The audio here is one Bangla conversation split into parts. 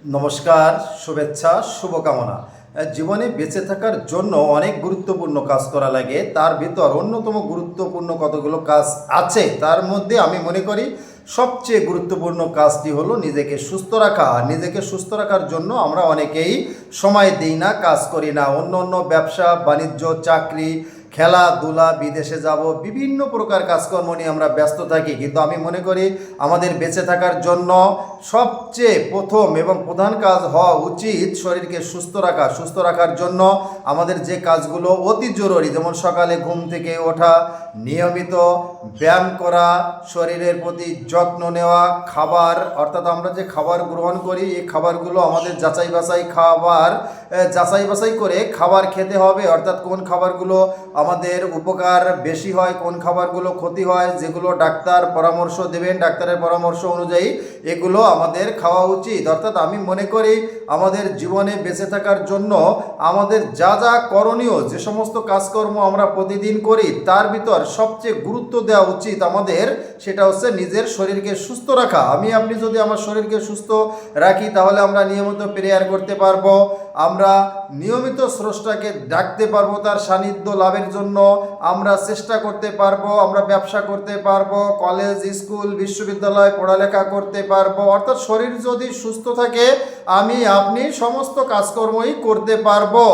নমস্কার, শুভেচ্ছা, শুভকামনা। জীবনে বেঁচে থাকার জন্য অনেক গুরুত্বপূর্ণ কাজ করা লাগে। তার ভিতর অন্যতম গুরুত্বপূর্ণ কতগুলো কাজ আছে, তার মধ্যে আমি মনে করি সবচেয়ে গুরুত্বপূর্ণ কাজটি হলো নিজেকে সুস্থ রাখা। আর নিজেকে সুস্থ রাখার জন্য আমরা অনেকেই সময় দিই না, কাজ করি না। অন্য অন্য ব্যবসা বাণিজ্য, চাকরি, খেলাধুলা, বিদেশে যাব, বিভিন্ন প্রকার কাজকর্ম নিয়ে আমরা ব্যস্ত থাকি। কিন্তু আমি মনে করি আমাদের বেঁচে থাকার জন্য সবচেয়ে প্রথম এবং প্রধান কাজ হওয়া উচিত শরীরকে সুস্থ রাখা। সুস্থ রাখার জন্য আমাদের যে কাজগুলো অতি জরুরি, যেমন সকালে ঘুম থেকে ওঠা, নিয়মিত ব্যায়াম করা, শরীরের প্রতি যত্ন নেওয়া, খাবার অর্থাৎ আমরা যে খাবার গ্রহণ করি এই খাবারগুলো আমাদের যাচাই বাছাই করে খাবার খেতে হবে। অর্থাৎ কোন খাবারগুলো আমাদের উপকার বেশি হয়, কোন খাবারগুলো ক্ষতি হয়, যেগুলো ডাক্তার পরামর্শ দেবেন, ডাক্তারের পরামর্শ অনুযায়ী এগুলো আমাদের খাওয়া উচিত। অর্থাৎ আমি মনে করি আমাদের জীবনে বেঁচে থাকার জন্য আমাদের যা যা করণীয়, যে সমস্ত কাজকর্ম আমরা প্রতিদিন করি তার ভিতর সবচেয়ে গুরুত্ব দেওয়া উচিত আমাদের, সেটা হচ্ছে নিজের শরীরকে সুস্থ রাখা। আপনি যদি আমার শরীরকে সুস্থ রাখি তাহলে আমরা নিয়মিত প্রেয়ার করতে পারবো, আমরা নিয়মিত স্রষ্টাকে ডাকতে পারবো, তার সান্নিধ্য লাভের জন্য আমরা চেষ্টা করতে পারবো, আমরা ব্যবসা করতে পারবো, কলেজ স্কুল বিশ্ববিদ্যালয় পড়ালেখা করতে পারবো। অর্থাৎ শরীর যদি সুস্থ থাকে আপনি সমস্ত কাজকর্মই করতে পারবো।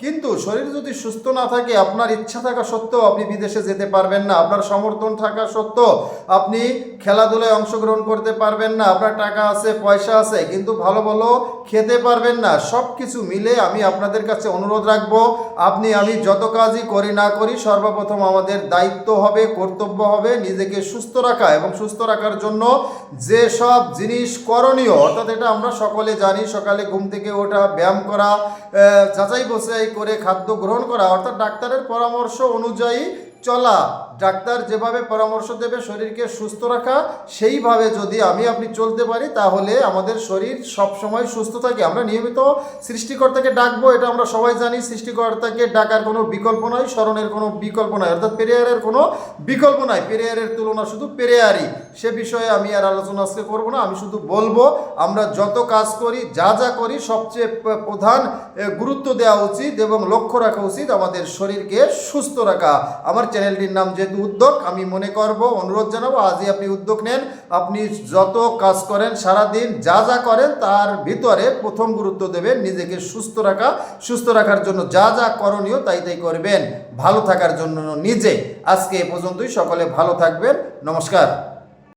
কিন্তু শরীর যদি সুস্থ না থাকে, আপনার ইচ্ছা থাকা সত্ত্বেও আপনি বিদেশে যেতে পারবেন না, আপনার সমর্থন থাকা সত্ত্বেও আপনি খেলাধুলায় অংশগ্রহণ করতে পারবেন না, আপনার টাকা আছে, পয়সা আছে, কিন্তু ভালো ভালো খেতে পারবেন না। সব কিছু মিলে আমি আপনাদের কাছে অনুরোধ রাখবো, আমি যত কাজই করি না করি সর্বপ্রথম আমাদের দায়িত্ব হবে, কর্তব্য হবে নিজেকে সুস্থ রাখা। এবং সুস্থ রাখার জন্য যে সব জিনিস করণীয়, অর্থাৎ এটা আমরা সকলে জানি, সকালে ঘুম থেকে ওঠা, ব্যায়াম করা, যাচাই বাছাই করে খাদ্য গ্রহণ করা, অর্থাৎ ডাক্তারের পরামর্শ অনুযায়ী চলা। ডাক্তার যেভাবে পরামর্শ দেবে শরীরকে সুস্থ রাখা, সেইভাবে যদি আপনি চলতে পারি তাহলে আমাদের শরীর সব সময় সুস্থ থাকে। আমরা নিয়মিত সৃষ্টিকর্তাকে ডাকবো, এটা আমরা সবাই জানি। সৃষ্টিকর্তাকে ডাকার কোনো বিকল্প নয়, স্মরণের কোনো বিকল্প নয়, অর্থাৎ প্রেয়ারের কোনো বিকল্প নয়। প্রেয়ারের তুলনা শুধু প্রেয়ারই। সে বিষয়ে আমি আর আলোচনা আজকে করবো না। আমি শুধু বলবো আমরা যত কাজ করি, যা যা করি, সবচেয়ে প্রধান গুরুত্ব দেওয়া উচিত এবং লক্ষ্য রাখা উচিত আমাদের শরীরকে সুস্থ রাখা। আমার চ্যানেলটির নাম যেহেতু উদ্যোগ, আমি মনে করব, অনুরোধ জানাবো আজই আপনি উদ্যোগ নেন। আপনি যত কাজ করেন সারাদিন, যা যা করেন তার ভিতরে প্রথম গুরুত্ব দেবেন নিজেকে সুস্থ রাখা। সুস্থ রাখার জন্য যা যা করণীয় তাই করবেন, ভালো থাকার জন্য নিজে। আজকে এ পর্যন্তই, সকলে ভালো থাকবেন। নমস্কার।